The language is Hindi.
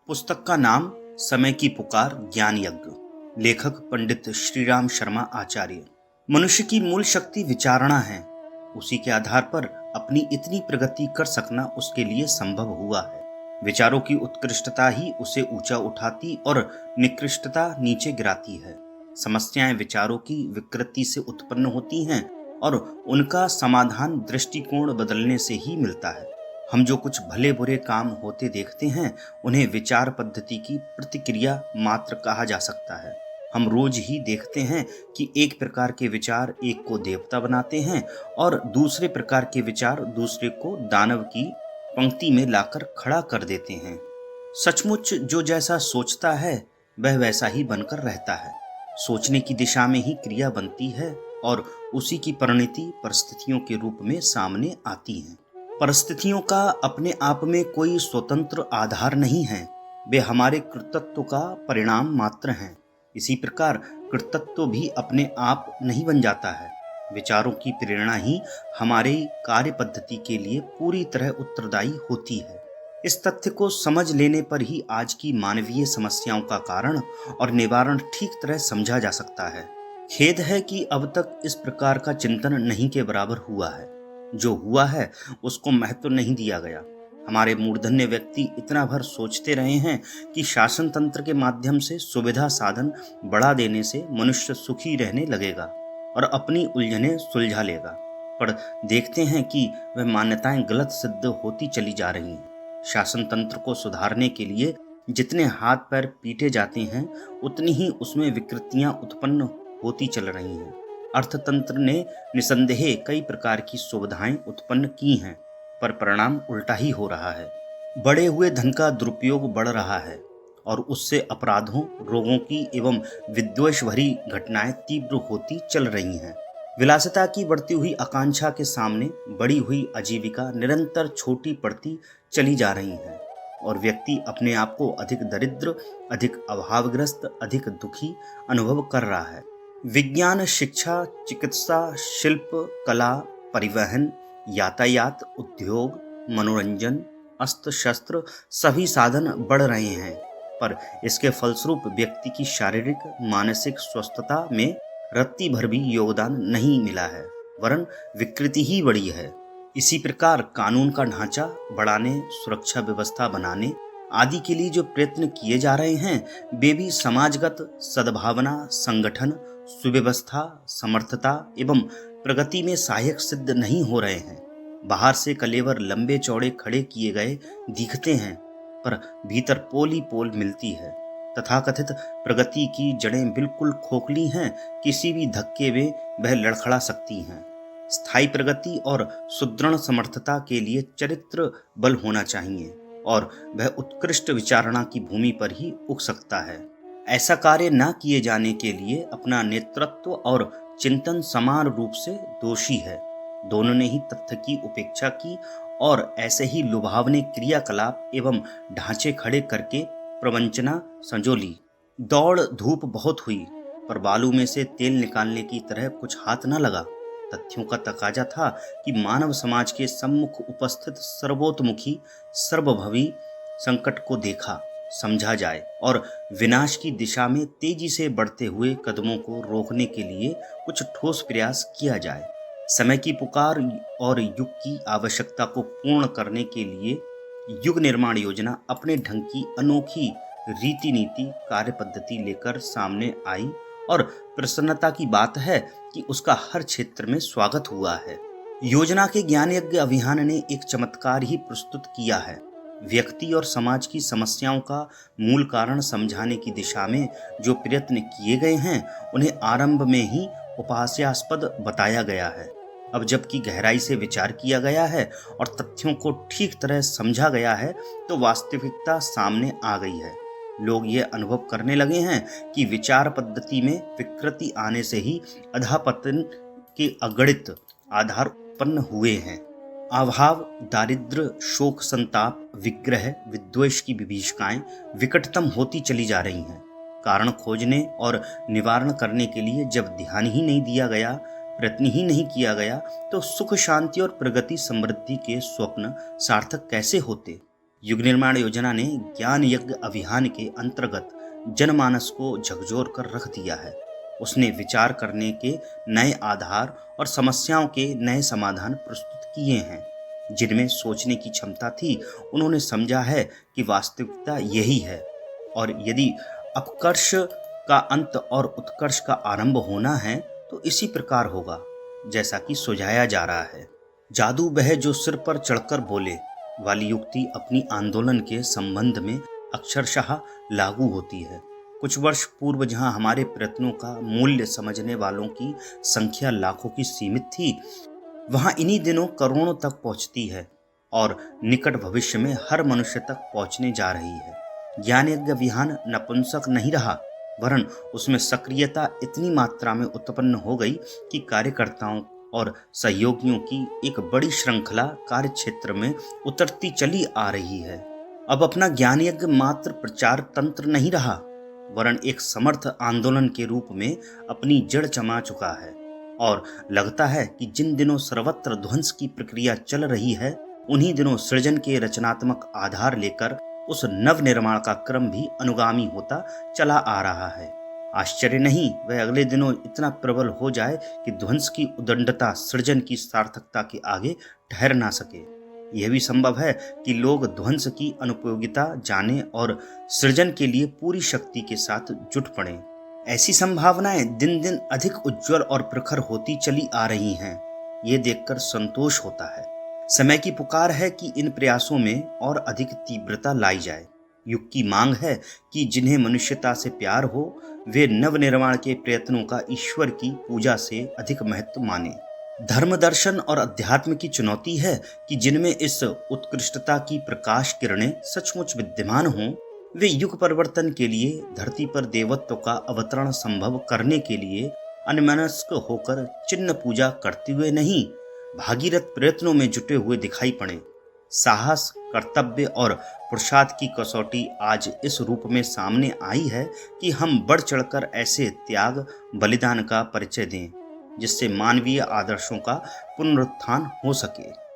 पुस्तक का नाम समय की पुकार ज्ञान यज्ञ। लेखक पंडित श्रीराम शर्मा आचार्य। मनुष्य की मूल शक्ति विचारणा है। उसी के आधार पर अपनी इतनी प्रगति कर सकना उसके लिए संभव हुआ है। विचारों की उत्कृष्टता ही उसे ऊंचा उठाती और निकृष्टता नीचे गिराती है। समस्याएं विचारों की विकृति से उत्पन्न होती हैं और उनका समाधान दृष्टिकोण बदलने से ही मिलता है। हम जो कुछ भले बुरे काम होते देखते हैं उन्हें विचार पद्धति की प्रतिक्रिया मात्र कहा जा सकता है। हम रोज ही देखते हैं कि एक प्रकार के विचार एक को देवता बनाते हैं और दूसरे प्रकार के विचार दूसरे को दानव की पंक्ति में लाकर खड़ा कर देते हैं। सचमुच जो जैसा सोचता है वह वैसा ही बनकर रहता है। सोचने की दिशा में ही क्रिया बनती है और उसी की परिणति परिस्थितियों के रूप में सामने आती है। परिस्थितियों का अपने आप में कोई स्वतंत्र आधार नहीं है, वे हमारे कृतत्व का परिणाम मात्र हैं। इसी प्रकार कृतत्व भी अपने आप नहीं बन जाता है। विचारों की प्रेरणा ही हमारे कार्य पद्धति के लिए पूरी तरह उत्तरदायी होती है। इस तथ्य को समझ लेने पर ही आज की मानवीय समस्याओं का कारण और निवारण ठीक तरह समझा जा सकता है। खेद है कि अब तक इस प्रकार का चिंतन नहीं के बराबर हुआ है। जो हुआ है उसको महत्व नहीं दिया गया। हमारे मूर्धन्य व्यक्ति इतना भर सोचते रहे हैं कि शासन तंत्र के माध्यम से सुविधा साधन बढ़ा देने से मनुष्य सुखी रहने लगेगा और अपनी उलझनें सुलझा लेगा, पर देखते हैं कि वह मान्यताएं गलत सिद्ध होती चली जा रही हैं। शासन तंत्र को सुधारने के लिए जितने हाथ पैर पीटे जाते हैं उतनी ही उसमें विकृतियां उत्पन्न होती चल रही हैं। अर्थतंत्र ने निसंदेह कई प्रकार की सुविधाएं उत्पन्न की हैं, पर परिणाम उल्टा ही हो रहा है। बढ़े हुए धन का दुरुपयोग बढ़ रहा है और उससे अपराधों, रोगों की एवं विद्वेष भरी घटनाएं तीव्र होती चल रही हैं। विलासिता की बढ़ती हुई आकांक्षा के सामने बढ़ी हुई आजीविका निरंतर छोटी पड़ती चली जा रही है और व्यक्ति अपने आप को अधिक दरिद्र, अधिक अभावग्रस्त, अधिक दुखी अनुभव कर रहा है। विज्ञान, शिक्षा, चिकित्सा, शिल्प, कला, परिवहन, यातायात, उद्योग, मनोरंजन, अस्त्र शस्त्र सभी साधन बढ़ रहे हैं, पर इसके फलस्वरूप व्यक्ति की शारीरिक मानसिक स्वस्थता में रत्ती भर भी योगदान नहीं मिला है, वरन विकृति ही बढ़ी है। इसी प्रकार कानून का ढांचा बढ़ाने, सुरक्षा व्यवस्था बनाने आदि के लिए जो प्रयत्न किए जा रहे हैं वे भी समाजगत सद्भावना, संगठन, सुव्यवस्था, समर्थता एवं प्रगति में सहायक सिद्ध नहीं हो रहे हैं। बाहर से कलेवर लंबे चौड़े खड़े किए गए दिखते हैं, पर भीतर पोल ही पोल मिलती है। तथाकथित प्रगति की जड़ें बिल्कुल खोखली हैं, किसी भी धक्के में वह लड़खड़ा सकती हैं। स्थायी प्रगति और सुदृढ़ समर्थता के लिए चरित्र बल होना चाहिए और वह उत्कृष्ट विचारणा की भूमि पर ही उग सकता है। ऐसा कार्य न किए जाने के लिए अपना नेतृत्व और चिंतन समान रूप से दोषी है। दोनों ने ही तथ्य की उपेक्षा की और ऐसे ही लुभावने क्रियाकलाप एवं ढांचे खड़े करके प्रवंचना संजोली। दौड़ धूप बहुत हुई, पर बालू में से तेल निकालने की तरह कुछ हाथ न लगा। तथ्यों का तकाजा था कि मानव समाज के सम्मुख उपस्थित सर्वोतमुखी सर्वभवी संकट को देखा, समझा जाए और विनाश की दिशा में तेजी से बढ़ते हुए कदमों को रोकने के लिए कुछ ठोस प्रयास किया जाए। समय की पुकार और युग की आवश्यकता को पूर्ण करने के लिए युग निर्माण योजना अपने ढंग की अनोखी रीति नीति कार्य पद्धति लेकर सामने आई और प्रसन्नता की बात है कि उसका हर क्षेत्र में स्वागत हुआ है। योजना के ज्ञान यज्ञ अभियान ने एक चमत्कार ही प्रस्तुत किया है। व्यक्ति और समाज की समस्याओं का मूल कारण समझाने की दिशा में जो प्रयत्न किए गए हैं उन्हें आरंभ में ही उपहास्यास्पद बताया गया है। अब जबकि गहराई से विचार किया गया है और तथ्यों को ठीक तरह समझा गया है तो वास्तविकता सामने आ गई है। लोग ये अनुभव करने लगे हैं कि विचार पद्धति में विकृति आने से ही अधःपतन के अगणित आधार उत्पन्न हुए हैं। अभाव, दारिद्र्य, शोक, संताप, विग्रह, विद्वेष की विभीषिकाएं विकटतम होती चली जा रही हैं। कारण खोजने और निवारण करने के लिए जब ध्यान ही नहीं दिया गया, प्रयत्न ही नहीं किया गया, तो सुख शांति और प्रगति समृद्धि के स्वप्न सार्थक कैसे होते। युग निर्माण योजना ने ज्ञान यज्ञ अभियान के अंतर्गत जनमानस को झकझोर कर रख दिया है। उसने विचार करने के नए आधार और समस्याओं के नए समाधान प्रस्तुत किए हैं। जिनमें सोचने की क्षमता थी, उन्होंने समझा है कि वास्तविकता यही है, और यदि अपकर्ष का अंत और उत्कर्ष का आरंभ होना है तो इसी प्रकार होगा जैसा कि सुझाया जा रहा है। जादू बह जो सिर पर चढ़कर बोले वाली युक्ति अपनी आंदोलन के संबंध में अक्षरशः लागू होती है। कुछ वर्ष पूर्व जहां हमारे प्रयत्नों का मूल्य समझने वालों की संख्या लाखों की सीमित थी, वहां इन्हीं दिनों करोड़ों तक पहुंचती है और निकट भविष्य में हर मनुष्य तक पहुंचने जा रही है। ज्ञान यज्ञ अभियान नपुंसक नहीं रहा, वरन उसमें सक्रियता इतनी मात्रा में उत्पन्न हो गई कि कार्यकर्ताओं और सहयोगियों की एक बड़ी श्रृंखला कार्य क्षेत्र में उतरती चली आ रही है। अब अपना ज्ञान यज्ञ मात्र प्रचार तंत्र नहीं रहा, वरन एक समर्थ आंदोलन के रूप में अपनी जड़ जमा चुका है। और लगता है कि जिन दिनों सर्वत्र ध्वंस की प्रक्रिया चल रही है, उन्हीं दिनों सृजन के रचनात्मक आधार लेकर उस नव निर्माण का क्रम भी अनुगामी होता चला आ रहा है। आश्चर्य नहीं वह अगले दिनों इतना प्रबल हो जाए कि ध्वंस की उदंडता सृजन की सार्थकता के आगे ठहर ना सके। यह भी संभव है कि लोग ध्वंस की अनुपयोगिता जाने और सृजन के लिए पूरी शक्ति के साथ जुट पड़े। ऐसी संभावनाएं दिन दिन अधिक उज्जवल और प्रखर होती चली आ रही हैं। ये देखकर संतोष होता है। समय की पुकार है कि इन प्रयासों में और अधिक तीव्रता लाई जाए। युग की मांग है कि जिन्हें मनुष्यता से प्यार हो, वे नव निर्माण के प्रयत्नों का ईश्वर की पूजा से अधिक महत्व माने। धर्म दर्शन और अध्यात्म की चुनौती है कि जिनमें इस उत्कृष्टता की प्रकाश किरणें सचमुच विद्यमान हों, वे युग परिवर्तन के लिए धरती पर देवत्व का अवतरण संभव करने के लिए अन्यमनस्क होकर चिन्ह पूजा करते हुए नहीं, भागीरथ प्रयत्नों में जुटे हुए दिखाई पड़े। साहस, कर्तव्य और पुरुषार्थ की कसौटी आज इस रूप में सामने आई है कि हम बढ़ चढ़कर ऐसे त्याग बलिदान का परिचय दें जिससे मानवीय आदर्शों का पुनरुत्थान हो सके।